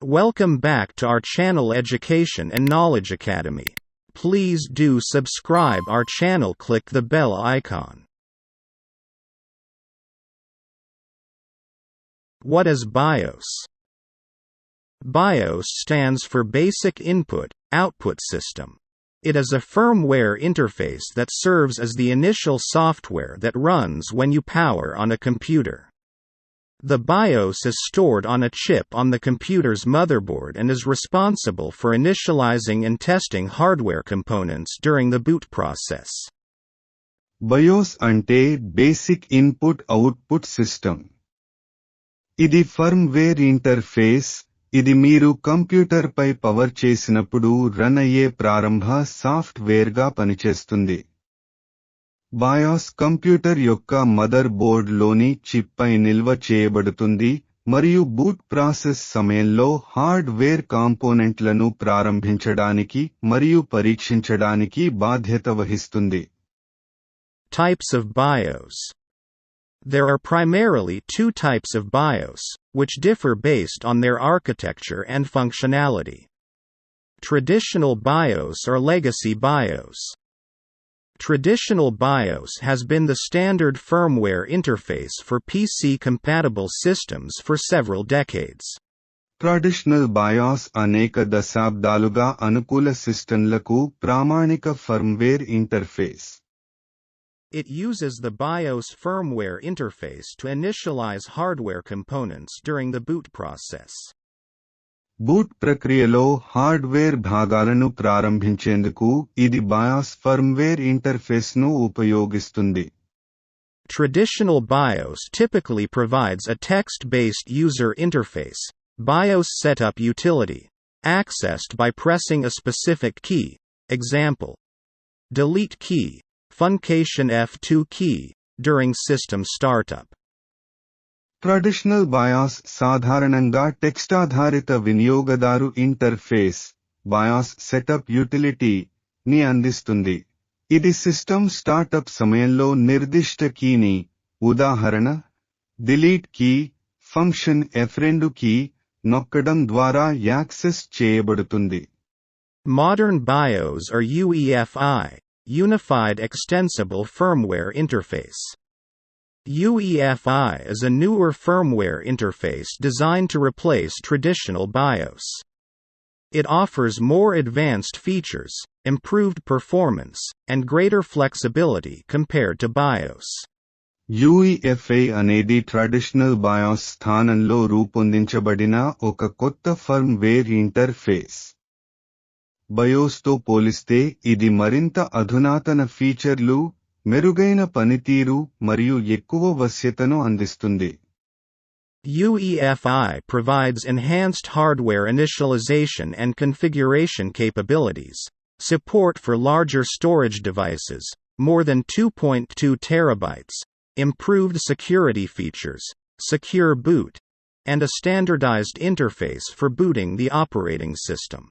Welcome back to our channel Education and Knowledge Academy. Please do subscribe our channel, click the bell icon. What is BIOS? BIOS stands for Basic Input-Output System. It is a firmware interface that serves as the initial software that runs when you power on a computer. The BIOS is stored on a chip on the computer's motherboard and is responsible for initializing and testing hardware components during the boot process. BIOS ante Basic Input-Output System. ఇది firmware interface. ఇది మీరు కంప్యూటర్పై power చేసినప్పుడు run అయ్యే ప్రారంభ సాఫ్ట్వేర్గా పనిచేస్తుంది. BIOS computer యొక్క mother బోర్డ్లోని చిప్పై నిల్వ చేయబడుతుంది మరియు బూట్ ప్రాసెస్ సమయంలో హార్డ్వేర్ కాంపోనెంట్లను ప్రారంభించడానికి మరియు పరీక్షించడానికి బాధ్యత వహిస్తుంది. Types of BIOS. There are primarily two types of BIOS, which differ based on their architecture and functionality. Traditional BIOS or legacy BIOS. Traditional BIOS has been the standard firmware interface for PC-compatible systems for several decades. Traditional BIOS అనేక దశాబ్దాలుగా అనుకూల సిస్టంలకు ప్రామాణిక firmware interface. It uses the BIOS firmware interface to initialize hardware components during the boot process. Boot ప్రక్రియలో hardware భాగాలను ప్రారంభించేందుకు ఇది BIOS firmware ఇంటర్ఫేస్ను ఉపయోగిస్తుంది. Traditional BIOS typically provides a text-based user interface, BIOS setup utility, accessed by pressing a specific key, example, delete key, Funcation F2 key, during system startup. Traditional BIOS సాధారణంగా text ఆధారిత వినియోగదారు interface BIOS setup utility ని అందిస్తుంది. ఇది system startup సమయంలో నిర్దిష్ట కీని, ఉదాహరణ delete key, function F2 key నొక్కడం ద్వారా యాక్సెస్ చేయబడుతుంది. Modern BIOS are UEFI, Unified Extensible Firmware Interface. UEFI is a newer firmware interface designed to replace traditional BIOS. It offers more advanced features, improved performance, and greater flexibility compared to BIOS. UEFI అనేది traditional BIOS స్థానంలో రూపొందించబడిన ఒక కొత్త firmware interface. BIOSతో పోలిస్తే ఇది మరింత అధునాతన ఫీచర్లు, మెరుగైన పనితీరు మరియు ఎక్కువ వశ్యతను అందిస్తుంది. UEFI provides enhanced hardware initialization and configuration capabilities, support for larger storage devices, more than 2.2 terabytes, improved security features, secure boot, and a standardized interface for booting the operating system.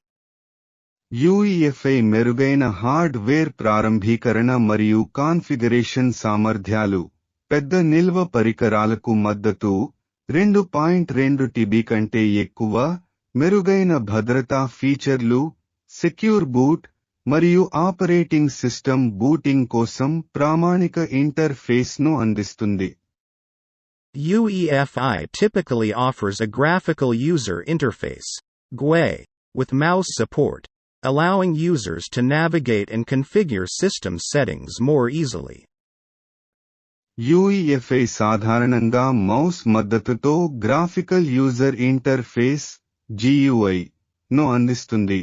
UEFI మెరుగైన hardware ప్రారంభీకరణ మరియు configuration సామర్థ్యాలు, పెద్ద నిల్వ పరికరాలకు మద్దతు, 2.2 TB కంటే ఎక్కువ, మెరుగైన భద్రతా ఫీచర్లు, సెక్యూర్ బూట్, మరియు ఆపరేటింగ్ సిస్టమ్ బూటింగ్ కోసం ప్రామాణిక ఇంటర్ఫేస్ను అందిస్తుంది. UEFI typically offers a graphical user interface, GUI, with mouse support, allowing users to navigate and configure system settings more easily. UEFI సాధారణంగా మౌస్ మద్దతుతో గ్రాఫికల్ యూజర్ ఇంటర్ఫేస్ GUI ను అందిస్తుంది.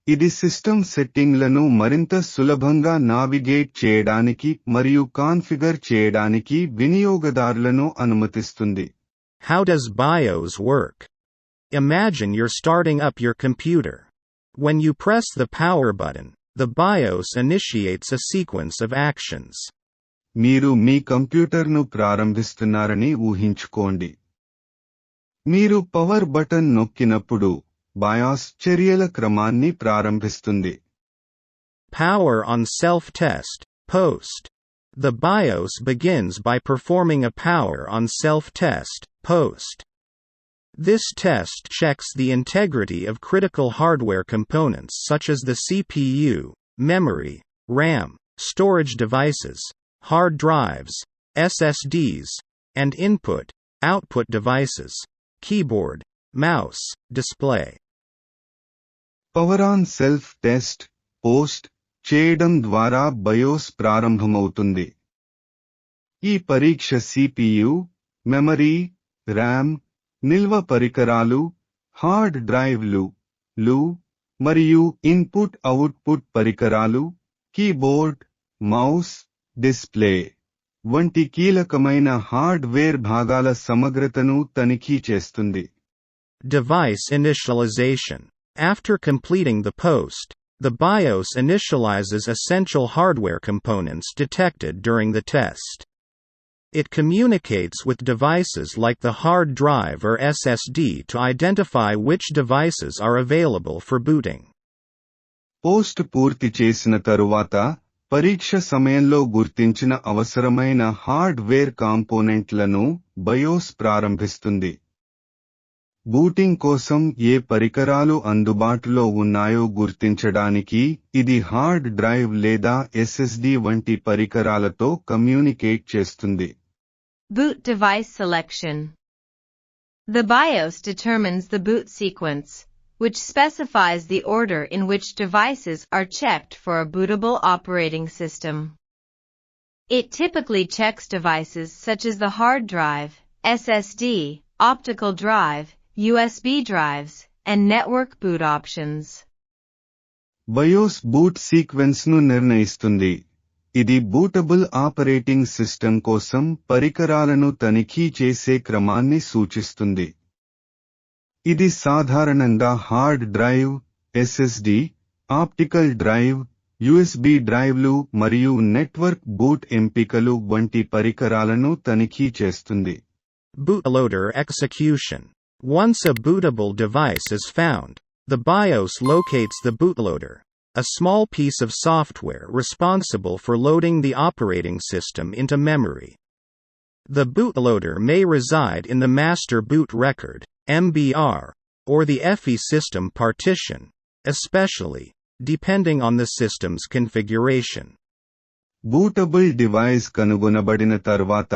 ఇది system సెట్టింగ్లను మరింత సులభంగా నావిగేట్ చేయడానికి మరియు కాన్ఫిగర్ చేయడానికి వినియోగదారులను అనుమతిస్తుంది. How does BIOS work? Imagine you're starting up your computer. When you press the power button, the BIOS initiates a sequence of actions. మీరు మీ కంప్యూటర్ను ప్రారంభిస్తున్నారని ఊహించుకోండి. మీరు పవర్ బటన్ నొక్కినప్పుడు BIOS చర్యల క్రమాన్ని ప్రారంభిస్తుంది. Power on self-test, post. The BIOS begins by performing a power on self-test, post. This test checks the integrity of critical hardware components such as the CPU, memory, RAM, storage devices, hard drives, SSDs, and input/output devices, keyboard, mouse, display. Power on self test post చేయడం ద్వారా బయోస్ ప్రారంభమవుతుంది. ఈ పరీక్ష CPU, memory, RAM, నిల్వ పరికరాలు, hard డ్రైవ్లు మరియు ఇన్పుట్/అవుట్పుట్ పరికరాలు, కీబోర్డ్, మౌస్, డిస్ప్లే వంటి కీలకమైన హార్డ్వేర్ భాగాల సమగ్రతను తనిఖీ చేస్తుంది. Device initialization. After completing the post, the BIOS initializes essential hardware components detected during the test. It communicates with devices like the hard drive or SSD to identify which devices are available for booting. Post పూర్తి చేసిన తరువాత పరీక్ష సమయంలో గుర్తించిన అవసరమైన hardware కాంపోనెంట్లను బయోస్ ప్రారంభిస్తుంది. Booting కోసం ఏ పరికరాలు అందుబాటులో ఉన్నాయో గుర్తించడానికి ఇది హార్డ్ డ్రైవ్ లేదా SSD వంటి పరికరాలతో కమ్యూనికేట్ చేస్తుంది. Boot device selection. The BIOS determines the boot sequence, which specifies the order in which devices are checked for a bootable operating system. It typically checks devices such as the hard drive, SSD, optical drive, USB drives, and network boot options. Bias boot sequence ను నిర్ణయిస్తుంది. ఇది bootable operating system కోసం పరికరాలను తనిఖీ చేసే క్రమాన్ని సూచిస్తుంది. ఇది సాధారణంగా hard drive, SSD, optical drive, USB డ్రైవ్లు మరియు నెట్వర్క్ బూట్ ఎంపికలు వంటి పరికరాలను తనిఖీ చేస్తుంది. Bootloader execution. Once a bootable device is found, the BIOS locates the bootloader, a small piece of software responsible for loading the operating system into memory. The bootloader may reside in the master boot record, MBR, or the FE system partition, especially, depending on the system's configuration. Bootable device కనుగొనబడిన తర్వాత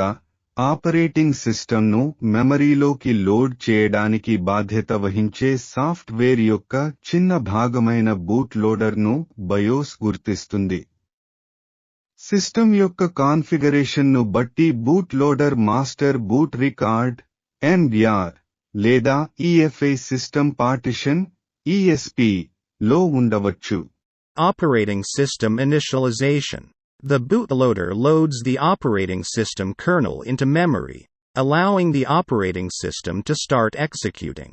operating సిస్టమ్ను మెమరీలోకి load చేయడానికి బాధ్యత వహించే software యొక్క చిన్న భాగమైన boot లోడర్ను బయోస్ గుర్తిస్తుంది. సిస్టమ్ యొక్క కాన్ఫిగరేషన్ను బట్టి boot loader master boot record, MBR, లేదా EFI సిస్టమ్ పార్టిషన్, ESP, లో ఉండవచ్చు. Operating system initialization. The bootloader loads the operating system kernel into memory, allowing the operating system to start executing.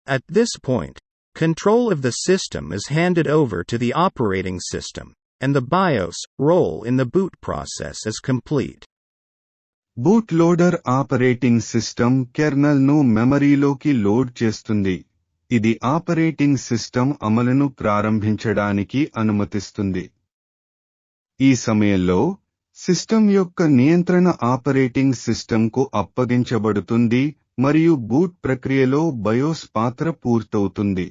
At this point, control of the system is handed over to the operating system, and the BIOS role in the boot process is complete. Boot loader operating system కెర్నల్ను మెమరీలోకి load చేస్తుంది. ఇది operating system అమలును ప్రారంభించడానికి అనుమతిస్తుంది. ఈ సమయంలో system యొక్క నియంత్రణ ఆపరేటింగ్ సిస్టమ్కు అప్పగించబడుతుంది మరియు బూట్ ప్రక్రియలో బయోస్ పాత్ర పూర్తవుతుంది.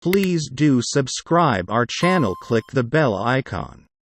Please do subscribe our channel, click the bell icon.